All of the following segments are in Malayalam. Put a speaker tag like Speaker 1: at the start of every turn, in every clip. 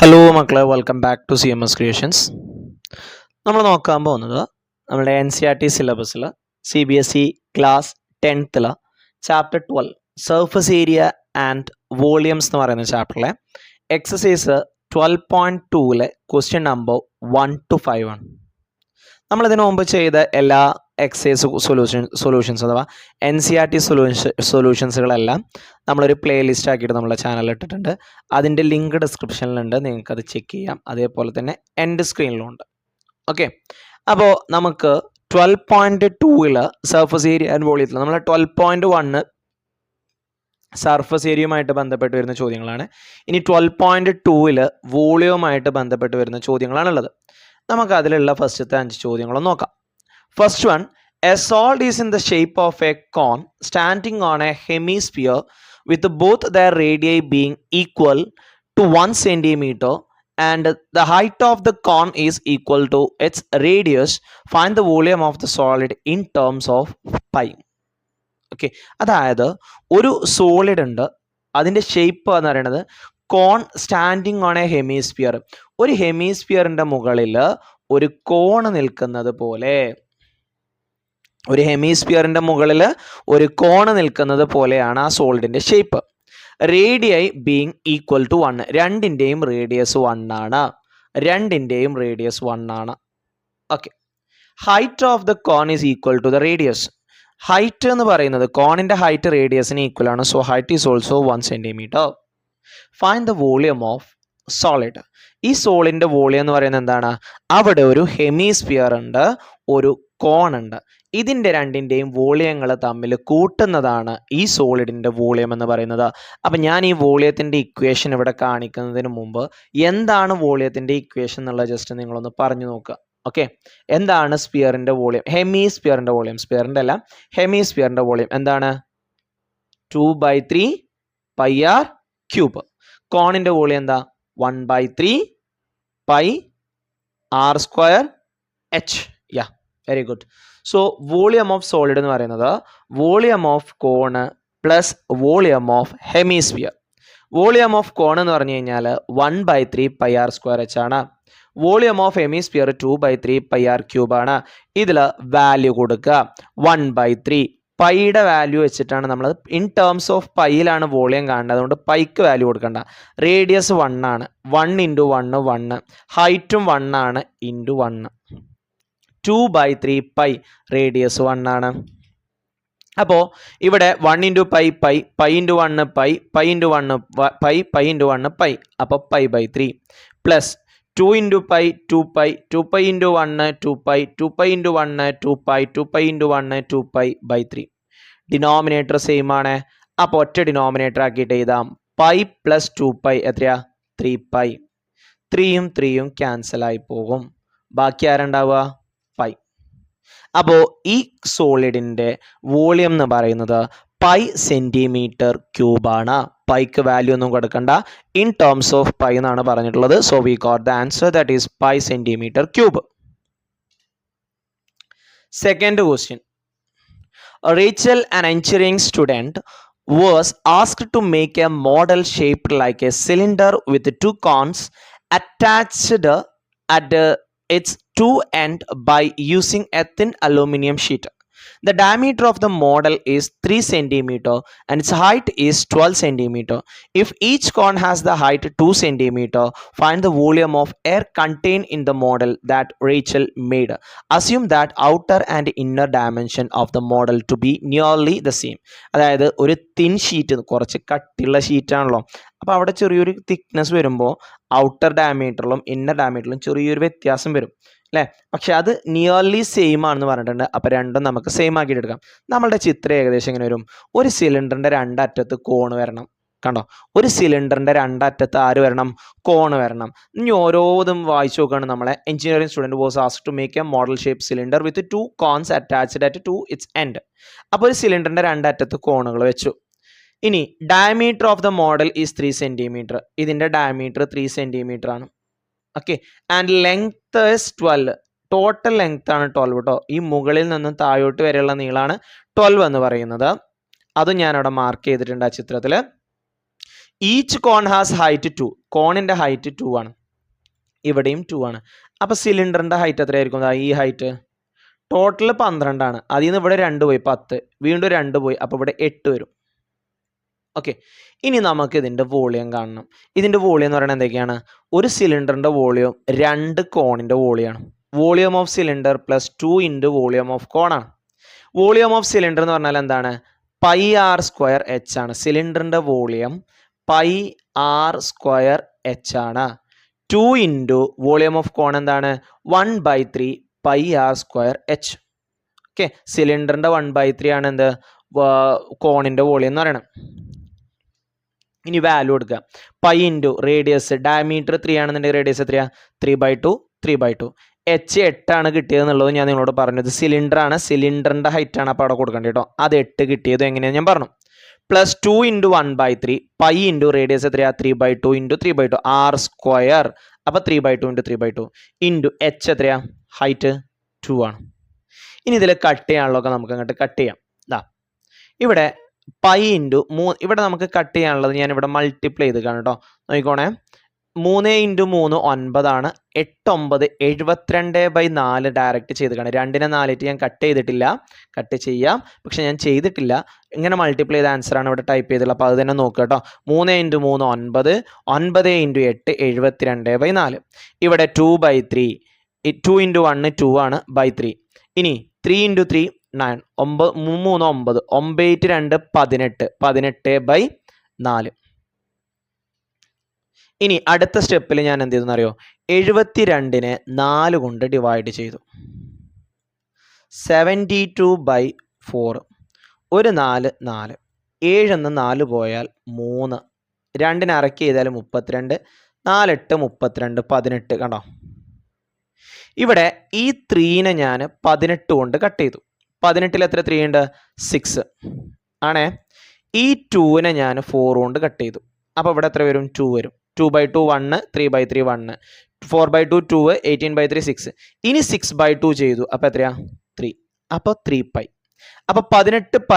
Speaker 1: ഹലോ മക്കളെ, welcome back to CMS creations. നമ്മൾ നോക്കാൻ പോകുന്നത് നമ്മുടെ NCERT സിലബസിൽ CBSE class 10th chapter 12 surface area and volumes എന്ന് പറയുന്ന ചാപ്റ്ററിലെ എക്സസൈസ് 12.2 ക്വസ്റ്റ്യൻ നമ്പർ 1 to 5 ആണ്. നമ്മളിതിനു മുമ്പ് ചെയ്ത എല്ലാ എക്സസൈസ് സൊല്യൂഷൻസ് അഥവാ NCERT സൊല്യൂഷൻസുകളെല്ലാം നമ്മളൊരു പ്ലേലിസ്റ്റ് ആക്കിയിട്ട് നമ്മളെ ചാനലിൽ ഇട്ടിട്ടുണ്ട്. അതിൻ്റെ ലിങ്ക് ഡിസ്ക്രിപ്ഷനിലുണ്ട്, നിങ്ങൾക്കത് ചെക്ക് ചെയ്യാം. അതേപോലെ തന്നെ എൻഡ് സ്ക്രീനിലും ഉണ്ട്. ഓക്കെ, അപ്പോൾ നമുക്ക് 12.2 സർഫസ് ഏരിയ ആൻഡ് വോളിയത്തിൽ നമ്മൾ 12.1 സർഫസ് ഏരിയയുമായിട്ട് ബന്ധപ്പെട്ട് വരുന്ന ചോദ്യങ്ങളാണ്. ഇനി 12.2 വോളിയവുമായിട്ട് ബന്ധപ്പെട്ട് വരുന്ന ചോദ്യങ്ങളാണുള്ളത്. നമുക്ക് അതിലുള്ള ഫസ്റ്റത്തെ 5 ചോദ്യങ്ങളും നോക്കാം. First one, a solid is in the shape of a cone standing on a hemisphere with both their radii being equal to 1 centimeter and the height of the cone is equal to its radius. Find the volume of the solid in terms of pi. Okay, അതായത് ഒരു സോളിഡ് ഉണ്ട്, അതിൻ്റെ ഷേപ്പ് എന്ന് പറയുന്നത് കോൺ സ്റ്റാൻഡിങ് ഓൺ എ ഹെമിസ്ഫിയർ. ഒരു ഹെമിസ്ഫിയറിൻ്റെ മുകളിൽ ഒരു കോൺ നിൽക്കുന്നത് പോലെ, ഒരു ഹെമിസ്ഫിയറിൻ്റെ മുകളിൽ ഒരു കോണ് നിൽക്കുന്നത് പോലെയാണ് ആ സോളിഡിൻ്റെ shape. Radii being equal to 1, രണ്ടിൻ്റെയും റേഡിയസ് 1 ആണ്. രണ്ടിൻ്റെയും റേഡിയസ് 1 ആണ്. Okay, height of the cone is equal to the radius. Height എന്ന് പറയുന്നത് കോണിൻ്റെ ഹൈറ്റ് റേഡിയസിന് ഈക്വൽ ആണ്. So height is also 1 centimeter. Find the volume of solid. ഈ സോളിഡിൻ്റെ വോളിയം എന്ന് പറയുന്നത് എന്താണ്? അവിടെ ഒരു ഹെമിസ്ഫിയർ ഉണ്ട്, ഒരു കോൺ ഉണ്ട്. ഇതിൻ്റെ രണ്ടിൻ്റെയും വോളിയങ്ങൾ തമ്മിൽ കൂട്ടുന്നതാണ് ഈ സോളിഡിൻ്റെ വോളിയം എന്ന് പറയുന്നത്. അപ്പം ഞാൻ ഈ വോളിയത്തിൻ്റെ ഇക്വേഷൻ ഇവിടെ കാണിക്കുന്നതിന് മുമ്പ് എന്താണ് വോളിയത്തിൻ്റെ ഇക്വേഷൻ എന്നുള്ളത് ജസ്റ്റ് നിങ്ങളൊന്ന് പറഞ്ഞു നോക്കുക. ഓക്കെ, എന്താണ് സ്പിയറിൻ്റെ വോളിയം? ഹെമിസ്ഫിയറിൻ്റെ വോളിയം, സ്പിയറിൻ്റെ അല്ല, ഹെമിസ്ഫിയറിൻ്റെ വോളിയം എന്താണ്? 2/3 പൈ ആർ ക്യൂബ്. കോണിൻ്റെ വോളിയം എന്താ? 1/3 pi r square h. Yeah, very good. So volume of solid എന്ന് പറയുന്നത് volume of cone plus volume of hemisphere. Volume of cone എന്ന് പറഞ്ഞു കഴിഞ്ഞാൽ 1/3 പൈ ആർ സ്ക്വയർ എച്ച് ആണ്. Volume of hemisphere 2/3 pi r cube ആണ്. ഇതിൽ വാല്യൂ കൊടുക്കുക 1/3. പൈയുടെ വാല്യൂ വെച്ചിട്ടാണ് നമ്മൾ ഇൻ ടേംസ് ഓഫ് പൈയിലാണ് വോളിയം കാണേണ്ടത്, അതുകൊണ്ട് പൈക്ക് വാല്യൂ കൊടുക്കണ്ട. റേഡിയസ് 1 ആണ്. 1 × 1 1, ഹൈറ്റും 1 ആണ് ഇൻറ്റു 1. 2/3 പൈ, റേഡിയസ് 1 ആണ്. അപ്പോൾ ഇവിടെ 1 × pi pi, pi × 1 pi, pi × 1 pi, pi × 1 pi, അപ്പോൾ π/3 പ്ലസ് 2 × പൈ 2π, 2π × 1 2π, 2π × 1 2π, 2π × 1 2π/3. ഡിനോമിനേറ്റർ സെയിം ആണ്, അപ്പോൾ ഒറ്റ ഡിനോമിനേറ്റർ ആക്കിയിട്ട് എഴുതാം. പൈ പ്ലസ് 2π എത്രയാ? 3π. 3യും 3യും ക്യാൻസൽ ആയി പോകും. ബാക്കി ആരുണ്ടാവുക? പൈ. അപ്പോൾ ഈ സോളിഡിൻ്റെ വോളിയം എന്ന് പറയുന്നത് പൈ സെൻറ്റിമീറ്റർ ക്യൂബാണ്. പൈക്ക് വാല്യൂ ഒന്നും കൊടുക്കണ്ട, ഇൻ ടേംസ് ഓഫ് പൈ എന്നാണ് പറഞ്ഞിട്ടുള്ളത്. So we got the answer, that is pi centimetre cube. Second question. Rachel, an engineering student, was asked to make a model shaped like a cylinder with 2 cones attached at its 2 ends by using a thin aluminum sheet. The diameter of the model is 3 centimeter and its height is 12 centimeter. If each cone has the height 2 centimeter, find the volume of air contained in the model that Rachel made. Assume that outer and inner dimension of the model to be nearly the same. അതായത് ഒരു തിൻ ഷീറ്റ്, കുറച്ച് കട്ടിയുള്ള ഷീറ്റാണല്ലോ, അപ്പോൾ അവിടെ ചെറിയൊരു തിക്നെസ് വരുമ്പോൾ ഔട്ടർ ഡയമീറ്ററിലും ഇന്നർ ഡയമീറ്ററിലും ചെറിയൊരു വ്യത്യാസം വരും അല്ലേ? പക്ഷെ അത് നിയർലി സെയിം ആണെന്ന് പറഞ്ഞിട്ടുണ്ട്. അപ്പോൾ രണ്ടും നമുക്ക് സെയിം ആക്കിയിട്ട് എടുക്കാം. നമ്മളുടെ ചിത്രം ഏകദേശം ഇങ്ങനെ വരും. ഒരു സിലിണ്ടറിൻ്റെ രണ്ടറ്റത്ത് കോണ് വരണം. കണ്ടോ, ഒരു സിലിണ്ടറിൻ്റെ രണ്ടറ്റത്ത് ആര് വരണം? കോണ് വരണം. ഇനി ഓരോന്നും വായിച്ചു നോക്കുകയാണ്. നമ്മളെ engineering student was asked to make a model shape cylinder with 2 cones attached at 2 its end. അപ്പോൾ ഒരു സിലിണ്ടറിൻ്റെ രണ്ടറ്റത്ത് കോണുകൾ വെച്ചു. ഇനി diameter of the model is 3 centimeter. ഇതിൻ്റെ ഡയമീറ്റർ 3 centimeter ആണ്. Okay, and length is 12. Total length ആണ് 12 കേട്ടോ. ഈ മുകളിൽ നിന്നും താഴോട്ട് വരെയുള്ള നീളമാണ് 12 എന്ന് പറയുന്നത്. അതും ഞാനവിടെ മാർക്ക് ചെയ്തിട്ടുണ്ട് ആ ചിത്രത്തിൽ. Each cone has height 2. കോണിൻ്റെ ഹൈറ്റ് 2 ആണ്, ഇവിടെയും 2 ആണ്. അപ്പോൾ സിലിണ്ടറിൻ്റെ ഹൈറ്റ് എത്രയായിരിക്കും? ഈ ഹൈറ്റ് ടോട്ടൽ 12 ആണ്. അതിൽ നിന്ന് ഇവിടെ 2 പോയി 10, വീണ്ടും 2 പോയി, അപ്പോൾ ഇവിടെ 8 വരും. ഓക്കെ, ഇനി നമുക്ക് ഇതിൻ്റെ വോളിയം കാണണം. ഇതിൻ്റെ വോളിയം എന്ന് പറയുന്നത് എന്തൊക്കെയാണ്? ഒരു സിലിണ്ടറിൻ്റെ വോളിയം 2 കോണിൻ്റെ വോളിയമാണ്. Volume of cylinder plus 2 into volume of കോണാണ്. വോളിയം ഓഫ് സിലിണ്ടർ എന്ന് പറഞ്ഞാൽ എന്താണ്? പൈ ആർ സ്ക്വയർ എച്ച് ആണ്. സിലിണ്ടറിൻ്റെ volume pi r square h ആണ്. 2 ഇൻറ്റു വോളിയം ഓഫ് കോൺ എന്താണ്? 1/3 pi r square h. Okay, സിലിണ്ടറിൻ്റെ 1/3 ആണ് എന്ത്? കോണിൻ്റെ വോളിയം എന്ന് പറയണം. ഇനി വാല്യൂ എടുക്കുക. പൈ ഇൻറ്റു റേഡിയസ്, ഡയമീറ്റർ 3 ആണെന്നുണ്ടെങ്കിൽ റേഡിയസ് എത്രയാ? 3/2 3/2. എച്ച് 8 ആണ് കിട്ടിയതെന്നുള്ളത് ഞാൻ നിങ്ങളോട് പറഞ്ഞത്. സിലിണ്ടർ ആണ്, സിലിണ്ടറിൻ്റെ ഹൈറ്റ് ആണ് അപ്പോൾ അവിടെ കൊടുക്കേണ്ടത് കേട്ടോ. അത് 8 കിട്ടിയത് എങ്ങനെയാണ് ഞാൻ പറഞ്ഞു. Plus 2 into 1/3 pi into radius എത്രയാ? 3/2 ഇൻറ്റു 3/2 ആർ സ്ക്വയർ. അപ്പോൾ 3/2 ഇൻറ്റു 3/2 ഇൻറ്റു എച്ച് എത്രയാ? ഹൈറ്റ് 2 ആണ്. ഇനി ഇതിൽ കട്ട് ചെയ്യാനുള്ളതൊക്കെ നമുക്ക് അങ്ങോട്ട് കട്ട് ചെയ്യാം. ഇവിടെ പൈ ഇൻറ്റു 3, ഇവിടെ നമുക്ക് കട്ട് ചെയ്യാനുള്ളത് ഞാൻ ഇവിടെ മൾട്ടിപ്ലൈ ചെയ്ത് കാണാം കേട്ടോ. നോക്കിക്കോണേ, 3 ഇൻറ്റു 3 9 ആണ്. 8 9 72/4 ഡയറക്റ്റ് ചെയ്ത് കാണാം. 2നെ 4 ഞാൻ കട്ട് ചെയ്തിട്ടില്ല, കട്ട് ചെയ്യാം, പക്ഷെ ഞാൻ ചെയ്തിട്ടില്ല. ഇങ്ങനെ മൾട്ടിപ്ലൈ ചെയ്ത ആൻസറാണ് ഇവിടെ ടൈപ്പ് ചെയ്തിട്ടുള്ളത്. അപ്പോൾ അത് തന്നെ നോക്കുക കേട്ടോ. 3 ഇൻറ്റു 3 9, 9 ഇൻറ്റു 8 72/4. ഇവിടെ 2/3, 2 ഇൻറ്റു 1 2 ആണ് /3. ഇനി 3 ഇൻറ്റു 3 9, 9 3 9, 9 2 18, 18/4. ഇനി അടുത്ത സ്റ്റെപ്പിൽ ഞാൻ എന്ത് ചെയ്തെന്ന് അറിയോ? 72നെ 4 കൊണ്ട് ഡിവൈഡ് ചെയ്തു. 72/4. ഒരു 4 4, 7 4 പോയാൽ 3, 2നെ അറക്കി ചെയ്താൽ 32, 4 8 32 18. കണ്ടോ, ഇവിടെ ഈ 3നെ ഞാൻ 18 കൊണ്ട് കട്ട് ചെയ്തു. 18ൽ എത്ര 3 ഉണ്ട്? 6 ആണേ. ഈ 2നെ ഞാൻ 4 കൊണ്ട് കട്ട് ചെയ്തു. അപ്പോൾ ഇവിടെ എത്ര വരും? 2 വരും. 2/2 1, 3/3 1, 4/2 2, 18/3 6. ഇനി 6/2 ചെയ്തു, അപ്പോൾ എത്രയാ? 3. അപ്പോൾ 3π. അപ്പോൾ 18π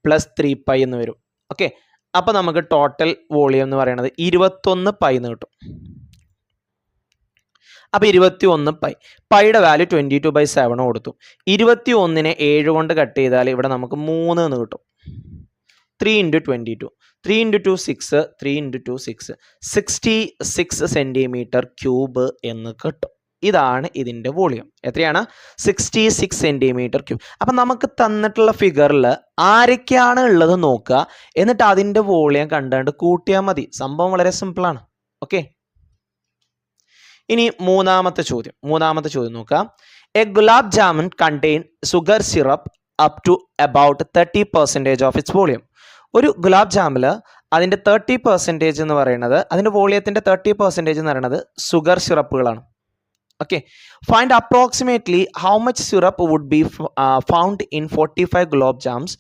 Speaker 1: പ്ലസ് 3π എന്ന് വരും. ഓക്കെ, അപ്പോൾ നമുക്ക് ടോട്ടൽ വോളിയം എന്ന് പറയുന്നത് 21π എന്ന് കിട്ടും. അപ്പോൾ 21π. പൈയുടെ വാല്യൂ 22/7 കൊടുത്തു. 21നെ 7 കൊണ്ട് കട്ട് ചെയ്താൽ ഇവിടെ നമുക്ക് 3 എന്ന് കിട്ടും. 3 ഇൻറ്റു 22, 3 ഇൻറ്റു 2 6, 3 ഇൻറ്റു 2 6, 66 cm³ എന്ന് കിട്ടും. ഇതാണ് ഇതിൻ്റെ വോളിയം. എത്രയാണ്? 66 cm³. അപ്പം നമുക്ക് തന്നിട്ടുള്ള ഫിഗറിൽ ആരൊക്കെയാണ് ഉള്ളത് നോക്കുക, എന്നിട്ട് അതിൻ്റെ വോളിയം കണ്ടുകൊണ്ട് കൂട്ടിയാൽ മതി. സംഭവം വളരെ സിമ്പിളാണ്. ഓക്കെ, ഇനി മൂന്നാമത്തെ ചോദ്യം നോക്കാം. A gulab jamun contain sugar syrup up to about 30% of its volume. ഒരു ഗുലാബ് ജാമിൽ അതിൻ്റെ 30% എന്ന് പറയുന്നത്, അതിൻ്റെ വോളിയത്തിൻ്റെ 30% എന്ന് പറയുന്നത് ഷുഗർ സിറപ്പുകളാണ്. Okay, find approximately how much syrup would be found in 45 gulab jams,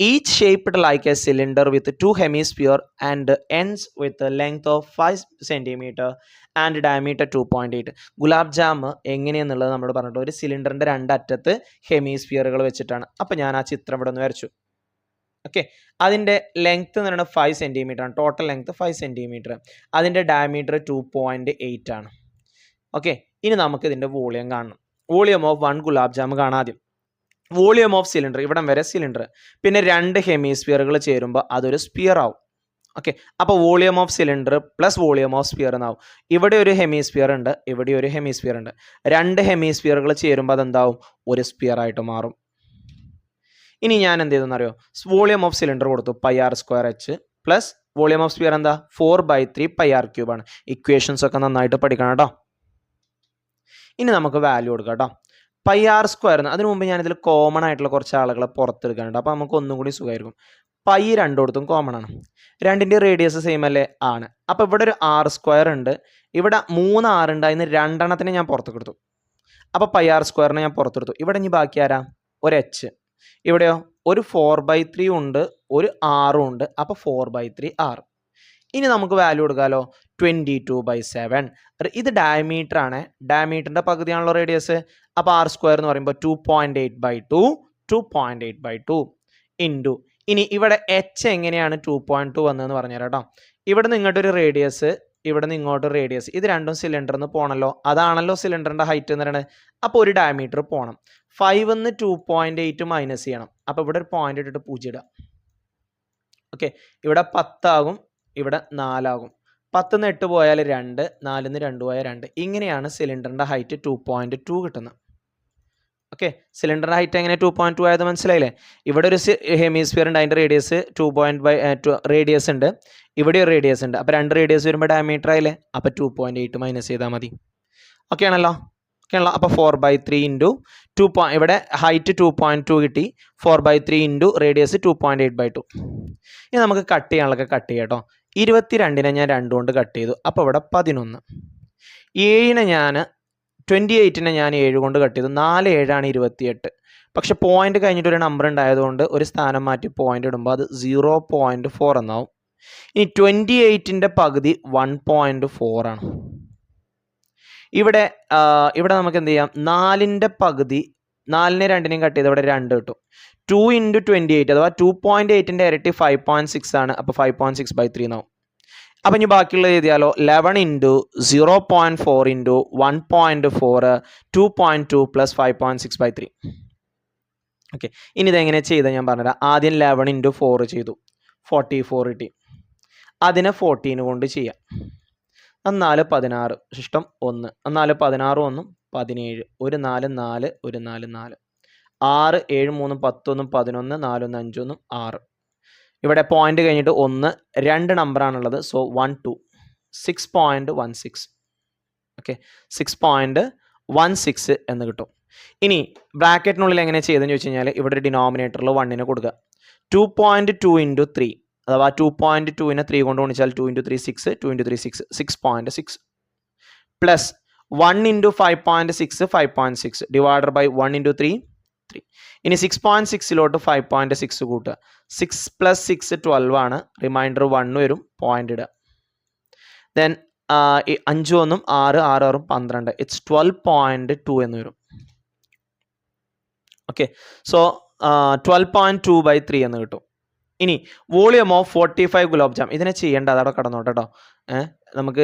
Speaker 1: each shaped like a cylinder with 2 hemisphere and ends with a length of 5 cm and diameter 2.8. Gulab jam എങ്ങനെയെന്നുള്ളത് നമ്മൾ പറഞ്ഞിട്ട്, ഒരു സിലിണ്ടറിൻ്റെ 2 അറ്റത്ത് ഹെമിസ്ഫിയറുകൾ വെച്ചിട്ടാണ്. അപ്പം ഞാൻ ആ ചിത്രം ഇവിടെ ഒന്ന് വരച്ചു. ഓക്കെ, അതിൻ്റെ ലെങ്ത്ത് എന്ന് പറയുന്നത് 5 cm ആണ്. Total length 5 cm. അതിൻ്റെ ഡയമീറ്റർ 2.8 ആണ്. ഓക്കെ, ഇനി നമുക്ക് ഇതിൻ്റെ വോളിയം കാണണം. വോളിയം ഓഫ് 1 ഗുലാബ് ജാം കാണാം ആദ്യം. വോളിയം ഓഫ് സിലിണ്ടർ, ഇവിടം വരെ സിലിണ്ടർ, പിന്നെ 2 ഹെമിസ്ഫിയറുകൾ ചേരുമ്പോൾ അതൊരു സ്പിയർ ആവും. ഓക്കെ, അപ്പോൾ volume of cylinder plus volume of sphere എന്നാവും. ഇവിടെ ഒരു ഹെമിസ്ഫിയർ ഉണ്ട്, ഇവിടെ ഒരു ഹെമിസ്ഫിയർ ഉണ്ട്. 2 ഹെമിസ്ഫിയറുകൾ ചേരുമ്പോൾ അതെന്താവും? ഒരു സ്പിയർ ആയിട്ട് മാറും. ഇനി ഞാൻ എന്ത് ചെയ്തെന്ന് അറിയോ? വോളിയം ഓഫ് സിലിണ്ടർ കൊടുത്തു πr² plus volume of sphere എന്താ? 4/3 πr³ ആണ്. ഇക്വേഷൻസ് ഒക്കെ നന്നായിട്ട് പഠിക്കണം കേട്ടോ. ഇനി നമുക്ക് വാല്യൂ കൊടുക്കാം കേട്ടോ. πr². അതിനു മുമ്പ് ഞാനിതിൽ കോമൺ ആയിട്ടുള്ള കുറച്ച് ആളുകളെ പുറത്തെടുക്കാനുണ്ട്. അപ്പോൾ നമുക്ക് ഒന്നും കൂടി സുഖമായിരിക്കും. പൈ 2 കോമൺ ആണ്. 2ൻ്റെ റേഡിയസ് സെയിം അല്ലേ? ആണ്. അപ്പോൾ ഇവിടെ ഒരു r² ഉണ്ട്, ഇവിടെ 3 r ഉണ്ട്. അതിന് 2 എണ്ണത്തിന് ഞാൻ പുറത്തേക്ക് എടുത്തു. അപ്പോൾ πr² ഞാൻ പുറത്തെടുത്തു. ഇവിടെ ഇനി ബാക്കി ആരാ? ഒരു h. ഇവിടെയോ ഒരു 4/3 ഉണ്ട്, ഒരു r ഉണ്ട്. അപ്പോൾ 4/3 r. ഇനി നമുക്ക് വാല്യൂ കൊടുക്കാമല്ലോ. 22/7. ഇത് ഡയമീറ്റർ ആണ്. ഡയമീറ്ററിൻ്റെ പകുതിയാണല്ലോ റേഡിയസ്. അപ്പോൾ r² എന്ന് പറയുമ്പോൾ 2.8/2, 2.8/2 ഇൻറ്റു. ഇനി ഇവിടെ h എങ്ങനെയാണ് 2.2 വന്നതെന്ന് പറഞ്ഞുതരാം കേട്ടോ. ഇവിടെ നിന്ന് ഇങ്ങോട്ടൊരു റേഡിയസ്, ഇവിടെ നിന്ന് ഇങ്ങോട്ടൊരു റേഡിയസ്, ഇത് രണ്ടും സിലിണ്ടറിൽ നിന്ന് പോകണമല്ലോ. അതാണല്ലോ സിലിണ്ടറിൻ്റെ ഹൈറ്റ് എന്ന് പറയുന്നത്. അപ്പോൾ ഒരു ഡയമീറ്റർ പോകണം. 5 നിന്ന് 2.8 മൈനസ് ചെയ്യണം. അപ്പോൾ ഇവിടെ ഒരു പോയിന്റ് ഇട്ടിട്ട് 0 ഇടാം. ഓക്കെ, ഇവിടെ 10 ആകും, ഇവിടെ 4 ആകും. 10 നിന്ന് 8 പോയാൽ 2, 4 നിന്ന് 2 പോയാൽ 2. ഇങ്ങനെയാണ് സിലിണ്ടറിൻ്റെ ഹൈറ്റ് 2.2 കിട്ടുന്നത്. ഓക്കെ, സിലിണ്ടറിൻ്റെ ഹൈറ്റ് എങ്ങനെ 2.2 ആയത് മനസ്സിലായില്ലേ? ഇവിടെ ഒരു ഹെമിസ്ഫിയർ ഉണ്ട്, അതിൻ്റെ റേഡിയസ് 2.2 റേഡിയസ് ഉണ്ട്, ഇവിടെ ഒരു റേഡിയസ് ഉണ്ട്. അപ്പോൾ 2 റേഡിയസ് വരുമ്പോൾ ഡയമീറ്റർ ആയില്ലേ? അപ്പോൾ 2.8 മൈനസ് ചെയ്താൽ മതി. ഓക്കെ ആണല്ലോ? ഓക്കെ ആണല്ലോ? അപ്പോൾ 4/3 ഇൻറ്റു 2. ഇവിടെ ഹൈറ്റ് 2.2 കിട്ടി, 4/3 ഇൻറ്റു റേഡിയസ് 2.8/2. ഇനി നമുക്ക് കട്ട് ചെയ്യാനുള്ളതൊക്കെ കട്ട് ചെയ്യാം കേട്ടോ. 22നെ ഞാൻ 2 കൊണ്ട് കട്ട് ചെയ്തു, അപ്പോൾ ഇവിടെ 11. 28നെ ഞാൻ 7 കൊണ്ട് കട്ട് ചെയ്തു, 4 7 28. പക്ഷെ പോയിന്റ് കഴിഞ്ഞിട്ട് ഒരു നമ്പർ ഉണ്ടായതുകൊണ്ട് ഒരു സ്ഥാനം മാറ്റി പോയിന്റ് ഇടുമ്പോൾ അത് 0.4 എന്നാവും. ഇനി 28ൻ്റെ പകുതി 1.4 ആണ്. ഇവിടെ നമുക്ക് എന്ത് ചെയ്യാം? 4ൻ്റെ പകുതി, 4നെ 2നെയും കട്ട് ചെയ്ത് ഇവിടെ 2 കിട്ടും. 2 ഇൻറ്റു 28 അഥവാ 2.8ൻ്റെ ഇരട്ടി 5.6 ആണ്. അപ്പോൾ 5.6/3 എന്നാവും. അപ്പം ഇനി ബാക്കിയുള്ളത് എഴുതിയാലോ? 11 ഇൻറ്റു 0.4 ഇൻറ്റു 1.4 2.2 പ്ലസ് 5.6/3. ഓക്കെ, ഇനി ഇതെങ്ങനെ ചെയ്താൽ ഞാൻ പറഞ്ഞുതരാം. ആദ്യം 11 ഇൻറ്റു 4 ചെയ്തു, 44 കിട്ടി. അതിനെ 14 കൊണ്ട് ചെയ്യാം. 4 16 ശിഷ്ടം 1, 4 16 1 17, ഒരു 4 4, ഒരു 4 4, 6 7 3 10 11, 4 5 1 6. ഇവിടെ പോയിന്റ് കഴിഞ്ഞിട്ട് 1 2 നമ്പറാണുള്ളത്. സോ 1 2 6.16. ഓക്കെ, 6.16 എന്ന് കിട്ടും. ഇനി ബ്രാക്കറ്റിനുള്ളിൽ എങ്ങനെ ചെയ്തെന്ന് ചോദിച്ചു കഴിഞ്ഞാൽ ഇവിടെ ഒരു ഡിനോമിനേറ്ററിൽ 1നെ കൊടുക്കുക. 2.2 ഇൻറ്റു 3 അഥവാ 2.2നെ 3 കൊണ്ട് ഗുണിച്ചാൽ 2 into 3 6, 2 into 3 6 6.6 plus 1 into 5.6 5.6 divided by 1 into 3 3. ഇനി 6.6ലോട്ട് 5.6 കൂട്ടുക. 6 പ്ലസ് 6 12 ആണ്. റിമൈൻഡർ 1 വരും, പോയിന്റ് ഇടുക. ദെൻ 5 1 6 6 6 12, ഇറ്റ്സ് 12.2 എന്ന് വരും. ഓക്കെ, സോ 12.2/3 എന്ന് കിട്ടും. ഇനി വോളിയം ഓഫ് 45 ഗുലാബ് ജാം. ഇതിനെ ചെയ്യേണ്ട, അതവിടെ കടന്നോട്ടെ കേട്ടോ. നമുക്ക്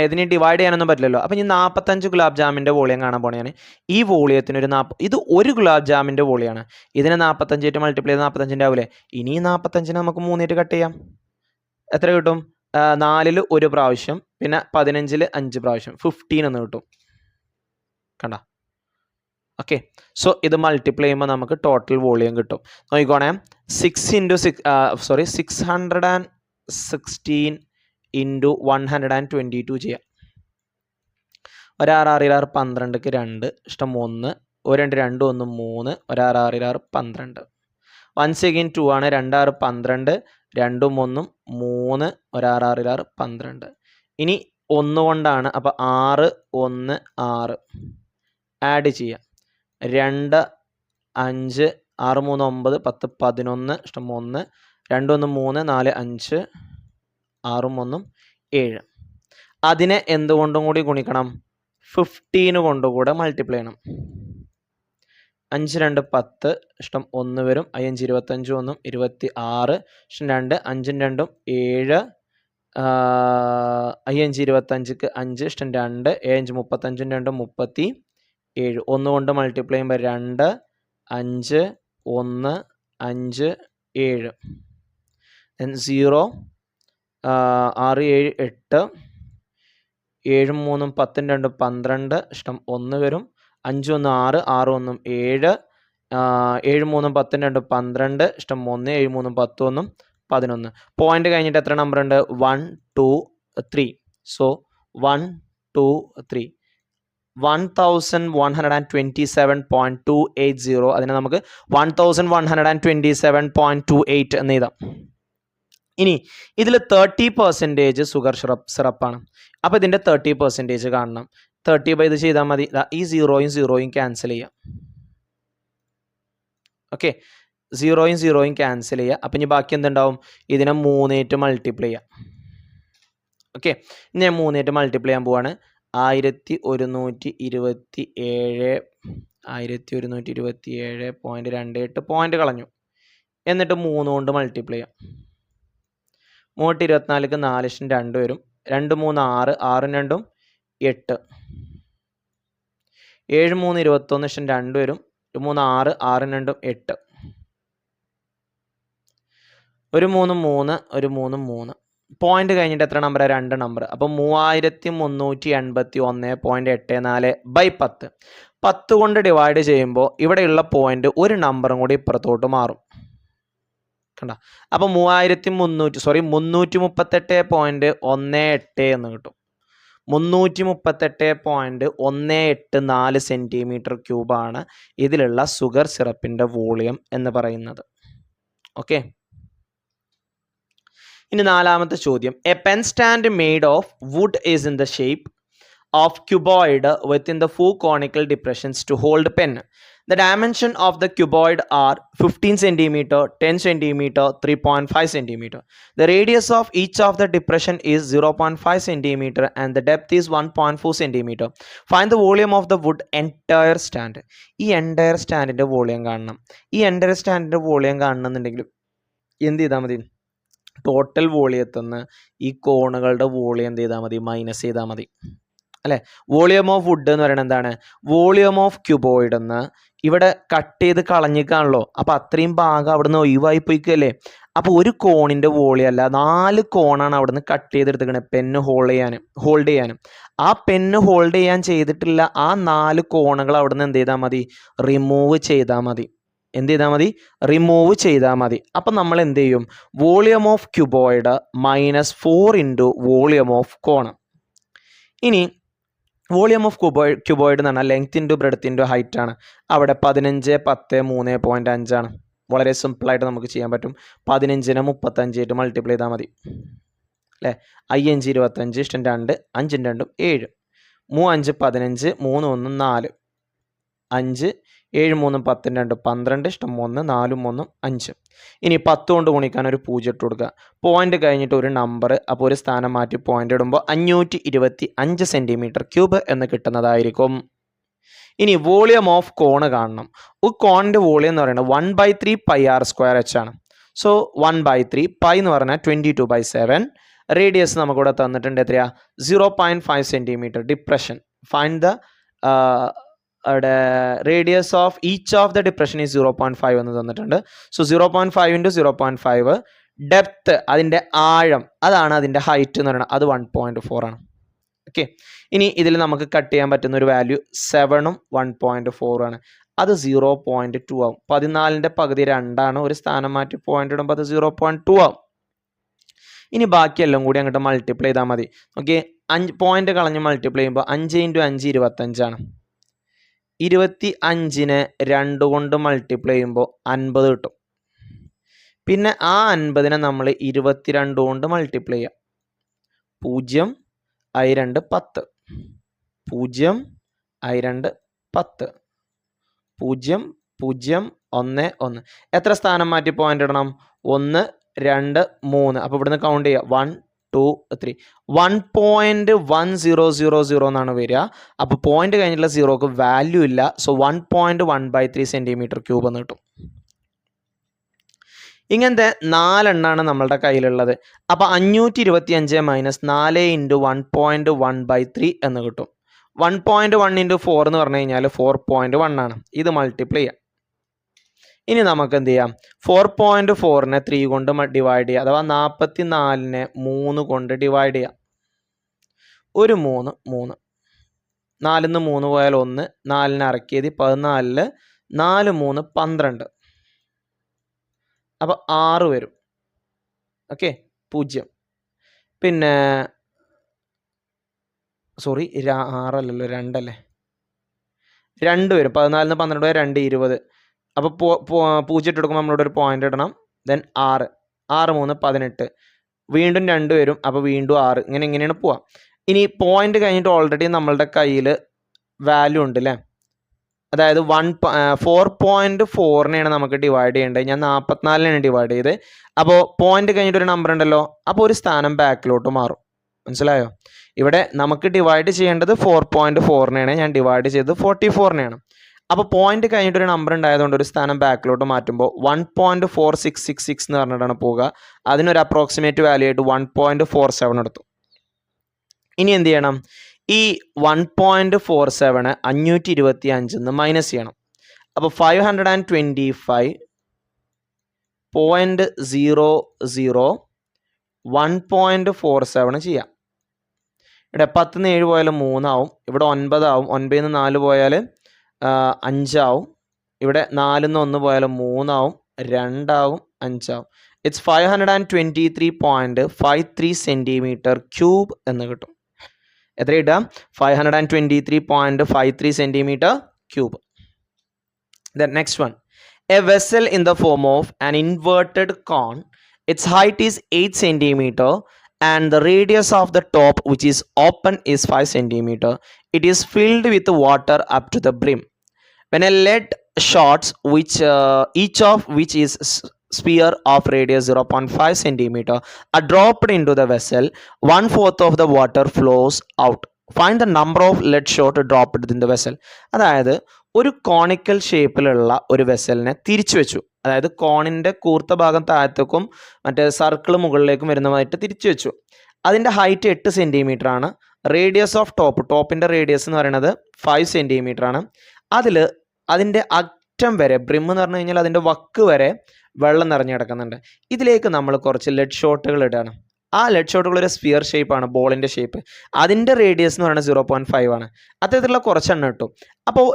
Speaker 1: ഇതിനെ ഡിവൈഡ് ചെയ്യാനൊന്നും പറ്റില്ലല്ലോ. അപ്പം ഇനി 45 ഗുലാബ് ജാമിൻ്റെ വോളിയം കാണാൻ പോണേ ഞാൻ. ഈ വോളിയത്തിന് ഒരു ഇത് 1 ഗുലാബ് ജാമിൻ്റെ വോളിയാണ്. ഇതിനെ 45 മൾട്ടിപ്ലൈ ചെയ്ത് 45 ആവില്ലേ? ഇനി 45നെ നമുക്ക് 3 കട്ട് ചെയ്യാം. എത്ര കിട്ടും? 4ൽ 1 പ്രാവശ്യം, പിന്നെ 15ൽ 5 പ്രാവശ്യം, 15 എന്ന് കിട്ടും. കണ്ട? ഓക്കെ, സോ ഇത് മൾട്ടിപ്ലൈ ചെയ്യുമ്പോൾ നമുക്ക് ടോട്ടൽ വോളിയം കിട്ടും. നോക്കിക്കോണേ, 616 ഇൻറ്റു 122 ചെയ്യാം. 1 6 6 6 12ക്ക് 2 ഇഷ്ടം 1, 1 2 2 1 3, 1 6 6 6 12. വൺസ് അഗെയിൻ 2 ആണ്. 2 6 12, 2 1 3, 1 6 6 6 12. ഇനി 1 കൊണ്ടാണ്, അപ്പോൾ 6 1 6 ആഡ് ചെയ്യാം. 2 5 6 3 9 10 11 ഇഷ്ടം 1, 2 1 3 4 5 6 1 7. അതിനെ എന്തുകൊണ്ടും കൂടി ഗുണിക്കണം? 15 കൊണ്ടുകൂടെ മൾട്ടിപ്ലൈ ചെയ്യണം. 5 2 10 ഇഷ്ടം 1 വരും. 5 25 1 26 ഇഷ്ടം 2, 5 2 7, 5 25ക്ക് 5 ഇഷ്ടം 2, 7 35 2 37. 1 കൊണ്ട് മൾട്ടിപ്ലൈ ചെയ്യുമ്പോൾ 2 5 1 5 7. 0 6 7 8, 7 3 10 2 12 ഇഷ്ടം 1 വരും. 5 1 6 6 1 7, 7 3 10 2 12 ഇഷ്ടം 1, 7 3 10 1 11. പോയിന്റ് കഴിഞ്ഞിട്ട് എത്ര നമ്പർ ഉണ്ട്? 1 2 3. സോ 1 2 3 1127.280. അതിനെ നമുക്ക് 1127.28 എന്ന് എഴുതാം. ഇനി ഇതിൽ 30% ഷുഗർ സിറപ്പാണ്. അപ്പോൾ ഇതിൻ്റെ 30% കാണണം. 30 ഇത് ചെയ്താൽ മതി. ഈ 0 ക്യാൻസൽ ചെയ്യാം. ഓക്കെ, 0 ക്യാൻസൽ ചെയ്യുക. അപ്പം ഇനി ബാക്കി എന്തുണ്ടാവും? ഇതിനെ 3 മൾട്ടിപ്ലൈ ചെയ്യാം. ഓക്കെ, ഇനി ഞാൻ 3 മൾട്ടിപ്ലൈ ചെയ്യാൻ പോവാണ്. 1127.28 പോയിന്റ് കളഞ്ഞു. എന്നിട്ട് 3 കൊണ്ട് മൾട്ടിപ്ലൈ ചെയ്യാം. 324ക്ക് 4 വരും. 2 3 6, 6 2 8. 7 3 21 2 വരും. 3 6, 6 2 8. 1 3 3, 1 3 3. പോയിന്റ് കഴിഞ്ഞിട്ട് എത്ര നമ്പർ? 2 നമ്പർ. അപ്പോൾ 3381.84 ബൈ 10. 10 കൊണ്ട് ഡിവൈഡ് ചെയ്യുമ്പോൾ ഇവിടെയുള്ള പോയിന്റ് ഒരു നമ്പറും കൂടി ഇപ്പുറത്തോട്ട് മാറും. കണ്ട, അപ്പോൾ 338.18 എന്ന് കിട്ടും. 338.184 സെൻറ്റിമീറ്റർ ക്യൂബാണ് ഇതിലുള്ള സുഗർ സിറപ്പിൻ്റെ വോളിയം എന്ന് പറയുന്നത്. ഓക്കെ, ഇനി നാലാമത്തെ ചോദ്യം. A pen stand made of wood is in the shape of cuboid within the four conical depressions to hold pen. The dimension of the cuboid are 15 cm, 10 cm, 3.5 cm. The radius of each of the depression is 0.5 cm and the depth is 1.4 cm. Find the volume of the wood entire stand. ഈ entire സ്റ്റാൻഡിൻ്റെ വോളിയം കാണണം. ഈ entire സ്റ്റാൻഡിൻ്റെ വോളിയം കാണണമെന്നുണ്ടെങ്കിൽ എന്ത് ചെയ്താൽ മതി? ടോട്ടൽ വോളിയത്തിൽ നിന്ന് ഈ കോണുകളുടെ വോളിയം എന്ത് ചെയ്താൽ മതി? മൈനസ് ചെയ്താൽ മതി അല്ലേ? വോളിയം ഓഫ് വുഡ് എന്ന് പറയുന്നത് എന്താണ്? വോളിയം ഓഫ് ക്യൂബോയിഡ് എന്ന് ഇവിടെ കട്ട് ചെയ്ത് കളഞ്ഞിക്കാണല്ലോ. അപ്പോൾ അത്രയും ഭാഗം അവിടുന്ന് ഒഴിവായി പോയിക്കല്ലേ. അപ്പോൾ ഒരു കോണിൻ്റെ വോളിയം അല്ല, 4 കോണാണ് അവിടുന്ന് കട്ട് ചെയ്തെടുത്തിരിക്കുന്നത് പെന്ന് ഹോൾഡ് ചെയ്യാനും. ആ പെന്ന് ഹോൾഡ് ചെയ്യാൻ ചെയ്തിട്ടില്ല ആ 4 കോണുകൾ അവിടുന്ന് എന്ത് ചെയ്താൽ മതി? റിമൂവ് ചെയ്താൽ മതി. റിമൂവ് ചെയ്താൽ മതി. അപ്പം നമ്മൾ എന്ത് ചെയ്യും? Volume of cuboid -4 into volume of cone. ഇനി വോളിയം ഓഫ് ക്യൂബോയിഡ് എന്ന് പറഞ്ഞാൽ length into breadth into height ആണ്. അവിടെ 15 10 3.5 ആണ്. വളരെ സിമ്പിളായിട്ട് നമുക്ക് ചെയ്യാൻ പറ്റും. 15നെ 35 ആയിട്ട് മൾട്ടിപ്ലൈ ചെയ്താൽ മതി അല്ലേ? 5 5 25 ഇഷ്ടം 2, 5 2 7, 3 5 15, 3 1 4, 5 7 3 10 2 12 ഇഷ്ടം 1, 4 3 5. ഇനി 10 കൊണ്ട് ഗുണിക്കാൻ ഒരു 0 ഇട്ട് കൊടുക്കുക. പോയിന്റ് കഴിഞ്ഞിട്ട് ഒരു നമ്പർ, അപ്പോൾ ഒരു സ്ഥാനം മാറ്റി പോയിന്റ് ഇടുമ്പോൾ 525 സെൻറ്റിമീറ്റർ ക്യൂബ് എന്ന് കിട്ടുന്നതായിരിക്കും. ഇനി വോളിയം ഓഫ് കോണ് കാണണം. ഒരു കോണിൻ്റെ വോളിയം എന്ന് പറയുന്നത് 1/3 πr² ആണ്. സോ 1/3 പൈ എന്ന് പറഞ്ഞാൽ 22/7. റേഡിയസ് നമുക്കിവിടെ തന്നിട്ടുണ്ട് എത്രയാ? 0.5 centimetre. Depression find the radius of each of the depression is 0.5 എന്ന് തന്നിട്ടുണ്ട്. So 0.5 into 0.5. ഡെപ്ത്ത് അതിൻ്റെ ആഴം, അതാണ് അതിൻ്റെ ഹൈറ്റ് എന്ന് പറയുന്നത്, അത് 1.4 ആണ്. ഓക്കെ, ഇനി ഇതിൽ നമുക്ക് കട്ട് ചെയ്യാൻ പറ്റുന്ന ഒരു വാല്യൂ 7ഉം 1.4 ആണ്. അത് 0.2 ആവും. 14ൻ്റെ പകുതി 2 ആണ്. ഒരു സ്ഥാനം മാറ്റി പോയിന്റ് ഇടുമ്പോൾ അത് 0.2 ആവും. ഇനി ബാക്കിയെല്ലാം കൂടി അങ്ങോട്ട് മൾട്ടിപ്ലൈ ചെയ്താൽ മതി. ഓക്കെ, 5 പോയിന്റ് കളഞ്ഞ് മൾട്ടിപ്ലൈ ചെയ്യുമ്പോൾ 5 ഇൻറ്റു 5 25 ആണ്. 25നെ 2 കൊണ്ട് മൾട്ടിപ്ലൈ ചെയ്യുമ്പോൾ 50 കിട്ടും. പിന്നെ ആ 50നെ നമ്മൾ 22 കൊണ്ട് മൾട്ടിപ്ലൈ ചെയ്യാം. 0 I 2 10, 0 I 2 10, 0 0 1 1. എത്ര സ്ഥാനം മാറ്റി പോയിന്റ് ഇടണം? 1 2 3. അപ്പോൾ ഇവിടുന്ന് കൗണ്ട് ചെയ്യുക. 1 2 3. 1.1000 എന്നാണ് വരിക. അപ്പോൾ പോയിന്റ് കഴിഞ്ഞിട്ടുള്ള 0ക്ക് വാല്യൂ ഇല്ല. സോ 1.1/3 സെൻറ്റിമീറ്റർ ക്യൂബ് എന്ന് കിട്ടും. ഇങ്ങനത്തെ 4 എണ്ണമാണ് നമ്മളുടെ കയ്യിലുള്ളത്. അപ്പോൾ 525 - 4 ഇൻറ്റു 1.1/3 എന്ന് കിട്ടും. 1.1 ഇൻറ്റു 4 എന്ന് പറഞ്ഞു കഴിഞ്ഞാൽ 4.1 ആണ്. ഇത് മൾട്ടിപ്ലൈ ചെയ്യാം. ഇനി നമുക്ക് എന്ത് ചെയ്യാം? 4.4നെ 3 കൊണ്ട് ഡിവൈഡ് ചെയ്യുക. അഥവാ 44നെ 3 കൊണ്ട് ഡിവൈഡ് ചെയ്യാം. ഒരു 3 3. 4ന്ന് 3 പോയാൽ 1, 4നെ അറക്കിയത് 14, 4 3 12. അപ്പോൾ 6 വരും. ഓക്കെ, 0. പിന്നെ സോറി 6 അല്ലല്ലോ, 2 അല്ലേ? 2 വരും. 14ന്ന് 12 പോയാൽ 2 20. അപ്പോൾ 0 ഇട്ട് കൊടുക്കുമ്പോൾ നമ്മളിവിടെ ഒരു പോയിന്റ് ഇടണം. ദെൻ 6 6 3 18. വീണ്ടും 2 വരും. അപ്പോൾ വീണ്ടും 6. ഇങ്ങനെയാണ് പോവാം. ഇനി പോയിന്റ് കഴിഞ്ഞിട്ട് ഓൾറെഡി നമ്മളുടെ കയ്യിൽ വാല്യൂ ഉണ്ട് അല്ലേ? അതായത് 4.4നെയാണ് നമുക്ക് ഡിവൈഡ് ചെയ്യേണ്ടത്. ഞാൻ 44നെയാണ് ഡിവൈഡ് ചെയ്ത്. അപ്പോൾ പോയിന്റ് കഴിഞ്ഞിട്ട് ഒരു നമ്പർ ഉണ്ടല്ലോ, അപ്പോൾ ഒരു സ്ഥാനം ബാക്കിലോട്ട് മാറും. മനസ്സിലായോ? ഇവിടെ നമുക്ക് ഡിവൈഡ് ചെയ്യേണ്ടത് 4.4നെയാണ്. ഞാൻ ഡിവൈഡ് ചെയ്തത് 44നെയാണ്. അപ്പോൾ പോയിന്റ് കഴിഞ്ഞിട്ട് ഒരു നമ്പർ ഉണ്ടായതുകൊണ്ട് ഒരു സ്ഥാനം ബാക്കിലോട്ട് മാറ്റുമ്പോൾ 1.4666 എന്ന് പറഞ്ഞിട്ടാണ് പോവുക. അതിനൊരു അപ്രോക്സിമേറ്റ് വാല്യൂ ആയിട്ട് 1.47 എടുത്തു. ഇനി എന്ത് ചെയ്യണം? ഈ 1.47 525 മൈനസ് ചെയ്യണം. അപ്പോൾ 525.00 1.47 ചെയ്യാം. ഇവിടെ 10 7 പോയാൽ 3 ആവും. ഇവിടെ 9 ആവും. 9 4 പോയാൽ 5 ആവും. ഇവിടെ 4 1 പോയാൽ 3 ആവും. 2 ആവും. 5 ആവും. ഇറ്റ്സ് 523.53 സെൻറ്റിമീറ്റർ ക്യൂബ് എന്ന് കിട്ടും. എത്ര കിട്ടുക? 523.53 centimetre cube. The next one, a vessel in the form of an inverted cone, its height is 8 centimeter and the radius of the top which is open is 5 centimeter. It is filled with water up to the brim. When a lead shots which each of which is sphere of radius 0.5 centimeter are dropped into the vessel, 1/4 of the water flows out. Find the number of lead shot dropped in the vessel. അതായത് ഒരു കോണിക്കൽ ഷേപ്പിലുള്ള ഒരു വെസലിനെ തിരിച്ചു വെച്ചു. അതായത് കോണിൻ്റെ കൂർത്ത ഭാഗം താഴത്തേക്കും മറ്റേ സർക്കിൾ മുകളിലേക്കും വരുന്നതായിട്ട് തിരിച്ചു വെച്ചു. അതിൻ്റെ ഹൈറ്റ് 8 സെൻറ്റിമീറ്റർ ആണ്. റേഡിയസ് ഓഫ് ടോപ്പിൻ്റെ റേഡിയസ് എന്ന് പറയുന്നത് 5 സെൻറ്റിമീറ്റർ ആണ്. അതിൻ്റെ അറ്റം വരെ, ബ്രിം എന്ന് പറഞ്ഞു കഴിഞ്ഞാൽ അതിൻ്റെ വക്ക് വരെ വെള്ളം നിറഞ്ഞു കിടക്കുന്നുണ്ട്. ഇതിലേക്ക് നമ്മൾ കുറച്ച് ലെഡ് ഷോട്ടുകൾ ഇടുകയാണ്. ആ ലെഡ് ഷോട്ടുകൾ ഒരു സ്ഫിയർ ഷേപ്പാണ്, ബോളിൻ്റെ ഷേപ്പ്. അതിൻ്റെ റേഡിയസ് എന്ന് പറയുന്നത് 0.5 ആണ്. അത്തരത്തിലുള്ള കുറച്ചെണ്ണം ഇട്ടു. അപ്പോൾ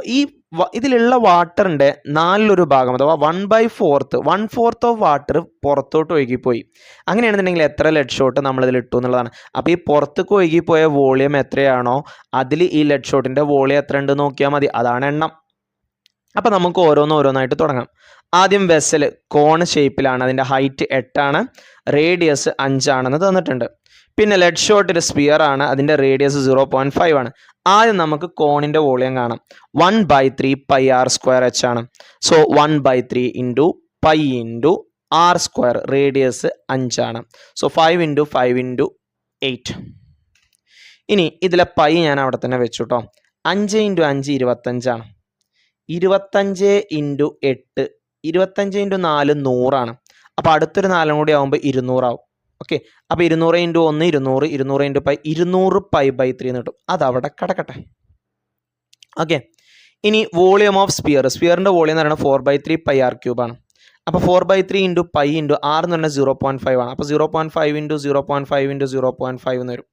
Speaker 1: ഇതിലുള്ള വാട്ടറിൻ്റെ 4 ഭാഗം അഥവാ 1/4 ഓഫ് വാട്ടർ പുറത്തോട്ട് ഒഴുകിപ്പോയി. അങ്ങനെയാണെന്നുണ്ടെങ്കിൽ എത്ര ലെഡ് ഷോട്ട് നമ്മളിതിൽ ഇട്ടു എന്നുള്ളതാണ്. അപ്പോൾ ഈ പുറത്തേക്ക് ഒഴുകിപ്പോയ വോളിയം എത്രയാണോ അതിൽ ഈ ലെഡ് ഷോട്ടിൻ്റെ വോളിയം എത്ര ഉണ്ട് നോക്കിയാൽ മതി. അതാണ് എണ്ണം. അപ്പോൾ നമുക്ക് ഓരോന്നായിട്ട് തുടങ്ങാം. ആദ്യം വെസൽ കോൺ ഷേപ്പിലാണ്. അതിൻ്റെ ഹൈറ്റ് 8 ആണ്, റേഡിയസ് 5 ആണെന്ന് തന്നിട്ടുണ്ട്. പിന്നെ ലെഡ് ഷോട്ട് ഒരു സ്പിയർ ആണ്, അതിൻ്റെ റേഡിയസ് 0.5 ആണ്. ആദ്യം നമുക്ക് കോണിൻ്റെ വോളിയം കാണാം. 1/3 പൈ ആർ സ്ക്വയർ എച്ച് ആണ്. So 1/3 into pi into r square, radius 5 ആണ്. So 5 into 5 into 8. ഇനി ഇതിലെ പൈ ഞാൻ അവിടെ തന്നെ വെച്ചു കേട്ടോ. 5 ഇൻറ്റു 5 25 ആണ്. 25 ഇൻറ്റു 8, 25 ഇൻറ്റു 4 100 ആണ്. അപ്പോൾ അടുത്തൊരു 4 കൂടി ആകുമ്പോൾ 200 ആവും. ഓക്കെ, അപ്പോൾ 200 ഇൻറ്റു 1 200, 200 ഇൻറ്റു പൈ 200 π/3 എന്ന് കിട്ടും. അതവിടെ കിടക്കട്ടെ. ഓക്കെ, ഇനി വോളിയം ഓഫ് സ്പിയറിൻ്റെ വോളിയം എന്ന് പറയുന്നത് 4/3 പൈ ആർ ക്യൂബ് ആണ്. അപ്പോൾ 4/3 ഇൻറ്റു പൈ ഇൻറ്റു ആർ എന്ന് പറഞ്ഞാൽ 0.5 ആണ്. അപ്പോൾ 0.5 ഇൻറ്റു 0.5 ഇൻറ്റു 0.5 എന്ന് വരും.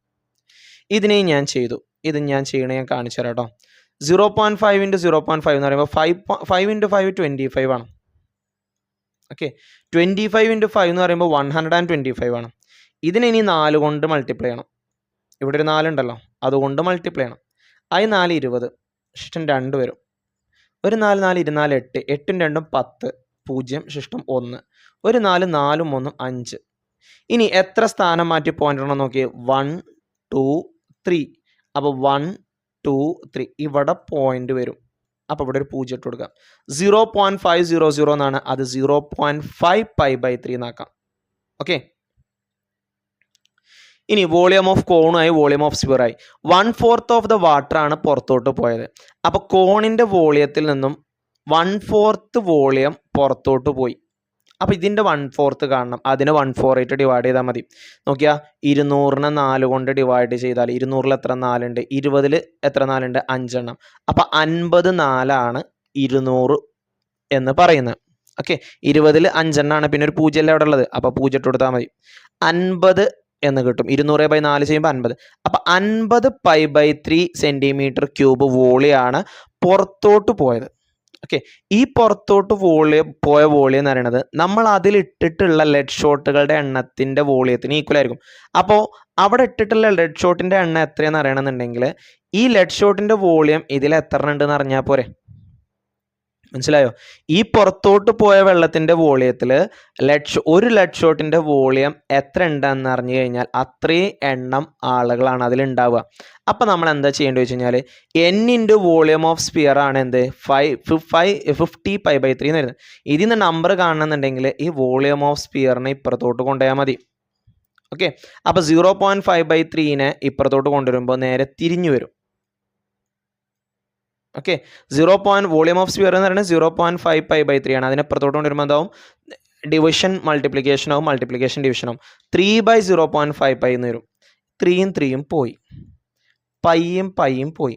Speaker 1: ഇതിനെ ഞാൻ ചെയ്തു. ഇത് ഞാൻ ചെയ്യണേ ഞാൻ കാണിച്ചു തരാം കേട്ടോ. 0.5 ഇൻറ്റു 0.5 എന്ന് പറയുമ്പോൾ 5 ഇൻറ്റു 5 25 ആണ്. ഓക്കെ, 25 ഇൻറ്റു 5 എന്ന് പറയുമ്പോൾ 125 ആണ്. ഇതിനെ ഇനി 4 കൊണ്ട് മൾട്ടിപ്ലൈ ചെയ്യണം. ഇവിടെ ഒരു 4 ഉണ്ടല്ലോ, അതുകൊണ്ട് മൾട്ടിപ്ലൈ ചെയ്യണം. 4 20, ശിഷ്ടം 2 വരും. ഒരു 4 4 24 8, 8ഉം 2ഉം 10, 0 ശിഷ്ടം 1, ഒരു 4 4ഉം 1ഉം 5. ഇനി എത്ര സ്ഥാനം മാറ്റി പോയിന്റ് ഉണ്ടോ നോക്കിയേ. 1 2 3. അപ്പോൾ 1 2 3 ഇവിടെ പോയിന്റ് വരും. അപ്പോൾ ഇവിടെ ഒരു 0 ഇട്ട് കൊടുക്കാം. 0.500 എന്നാണ്, അത് 0.5 π/3 എന്നാക്കാം. ഓക്കെ, ഇനി വോളിയം ഓഫ് കോണായി വോളിയം ഓഫ് സ്പിയറായി. 1/4 ഓഫ് ദ വാട്ടർ ആണ് പുറത്തോട്ട് പോയത്. അപ്പോൾ കോണിൻ്റെ വോളിയത്തിൽ നിന്നും 1/4 വോളിയം പുറത്തോട്ട് പോയി. അപ്പോൾ ഇതിൻ്റെ 1/4 കാണണം. അതിന് 1/4 ഡിവൈഡ് ചെയ്താൽ മതി. നോക്കിയാൽ 200നെ 4 കൊണ്ട് ഡിവൈഡ് ചെയ്താൽ 200ൽ എത്ര 4 ഉണ്ട്, 20ൽ എത്ര 4 ഉണ്ട്, 5 എണ്ണം. അപ്പോൾ 50 4 200 എന്ന് പറയുന്നത്. ഓക്കെ, 20ൽ 5 എണ്ണമാണ്, പിന്നെ ഒരു 0 അല്ലേ അവിടെ ഉള്ളത്. അപ്പോൾ 0 ഇട്ട് കൊടുത്താൽ മതി. 50 എന്ന് കിട്ടും. 200/4 ചെയ്യുമ്പോൾ 50. അപ്പോൾ 50 π/3 സെൻറ്റിമീറ്റർ ക്യൂബ് വോളിയാണ് പുറത്തോട്ട് പോയത്. ഓക്കെ, ഈ പുറത്തോട്ട് പോയ വോളിയം എന്ന് പറയുന്നത് നമ്മൾ അതിലിട്ടിട്ടുള്ള ലെഡ് ഷോട്ടുകളുടെ എണ്ണത്തിൻ്റെ വോളിയത്തിന് ഈക്വൽ ആയിരിക്കും. അപ്പോൾ അവിടെ ഇട്ടിട്ടുള്ള ലെഡ് ഷോട്ടിൻ്റെ എണ്ണം എത്രയെന്ന് അറിയണമെന്നുണ്ടെങ്കിൽ ഈ ലെഡ് ഷോട്ടിൻ്റെ വോളിയം ഇതിൽ എത്ര ഉണ്ടെന്ന് അറിഞ്ഞാൽ പോരെ. മനസ്സിലായോ? ഈ പുറത്തോട്ട് പോയ വെള്ളത്തിൻ്റെ വോളിയത്തിൽ ഒരു ലെഡ് ഷോട്ടിൻ്റെ വോളിയം എത്ര ഉണ്ടെന്ന് അറിഞ്ഞു കഴിഞ്ഞാൽ അത്രയും എണ്ണം ആളുകളാണ് അതിലുണ്ടാവുക. അപ്പം നമ്മൾ എന്താ ചെയ്യേണ്ടത് വെച്ച് കഴിഞ്ഞാൽ n into volume of sphere ആണ് എന്ത് 50 π/3 എന്ന് വരുന്നത്. ഇതിൽ നിന്ന് നമ്പർ കാണണമെന്നുണ്ടെങ്കിൽ ഈ വോളിയം ഓഫ് സ്പിയറിനെ ഇപ്പുറത്തോട്ട് കൊണ്ടുപോയാൽ മതി. ഓക്കെ, അപ്പോൾ 0.5/3നെ ഇപ്പുറത്തോട്ട് കൊണ്ടുവരുമ്പോൾ നേരെ തിരിഞ്ഞു വരും. ഓക്കെ. വോളിയം ഓഫ് സ്ഫിയർ എന്ന് പറയുന്നത് 0.5 π/3 ആണ്. അതിനപ്പുറത്തോട്ട് കൊണ്ടുവരുമ്പോൾ എന്താവും, ഡിവിഷൻ മൾട്ടിപ്ലിക്കേഷൻ ആവും, മൾട്ടിപ്ലിക്കേഷൻ ഡിവിഷൻ ആവും. 3/0.5 π എന്ന് വരും. 3യും 3യും പോയി, പൈയും പോയി.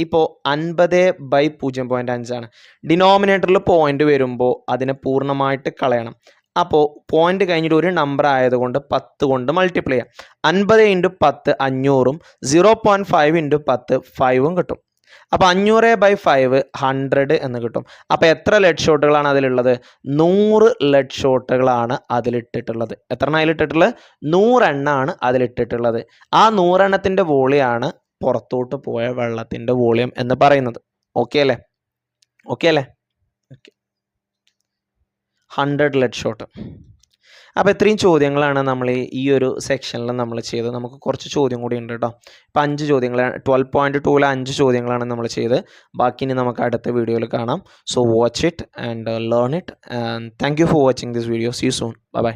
Speaker 1: ഇപ്പോൾ 50/0.5 ആണ്. ഡിനോമിനേറ്ററിൽ പോയിന്റ് വരുമ്പോൾ അതിനെ പൂർണ്ണമായിട്ട് കളയണം. അപ്പോൾ പോയിന്റ് കഴിഞ്ഞിട്ട് ഒരു നമ്പർ ആയതുകൊണ്ട് 10 കൊണ്ട് മൾട്ടിപ്ലൈ ചെയ്യാം. 50 × 10 500ഉം 0.5 × 10 5ഉം കിട്ടും. അപ്പോൾ 500/5 100 എന്ന് കിട്ടും. അപ്പോൾ എത്ര ലെഡ് ഷോട്ടുകളാണ് അതിലുള്ളത്? 100 ലെഡ് ഷോട്ടുകളാണ് അതിലിട്ടിട്ടുള്ളത്. എത്ര എണ്ണം അതിലിട്ടിട്ടുള്ളത്? 100 എണ്ണമാണ് അതിലിട്ടിട്ടുള്ളത്. ആ 100 എണ്ണത്തിൻ്റെ വോളിയാണ് പുറത്തോട്ട് പോയ വെള്ളത്തിൻ്റെ വോളിയം എന്ന് പറയുന്നത്. ഓക്കെ അല്ലേ? ഓക്കെ. 100 lead shot. അപ്പോൾ ഇത്രയും ചോദ്യങ്ങളാണ് നമ്മൾ ഈ ഒരു സെക്ഷനിൽ നമ്മൾ ചെയ്തത്. നമുക്ക് കുറച്ച് ചോദ്യം കൂടി ഉണ്ട് കേട്ടോ. ഇപ്പം 5 ചോദ്യങ്ങൾ 12.2 5 ചോദ്യങ്ങളാണ് നമ്മൾ ചെയ്ത്. ബാക്കി ഇനി നമുക്ക് അടുത്ത വീഡിയോയിൽ കാണാം. So watch it and learn it. And thank you for watching this video. See you soon. Bye by.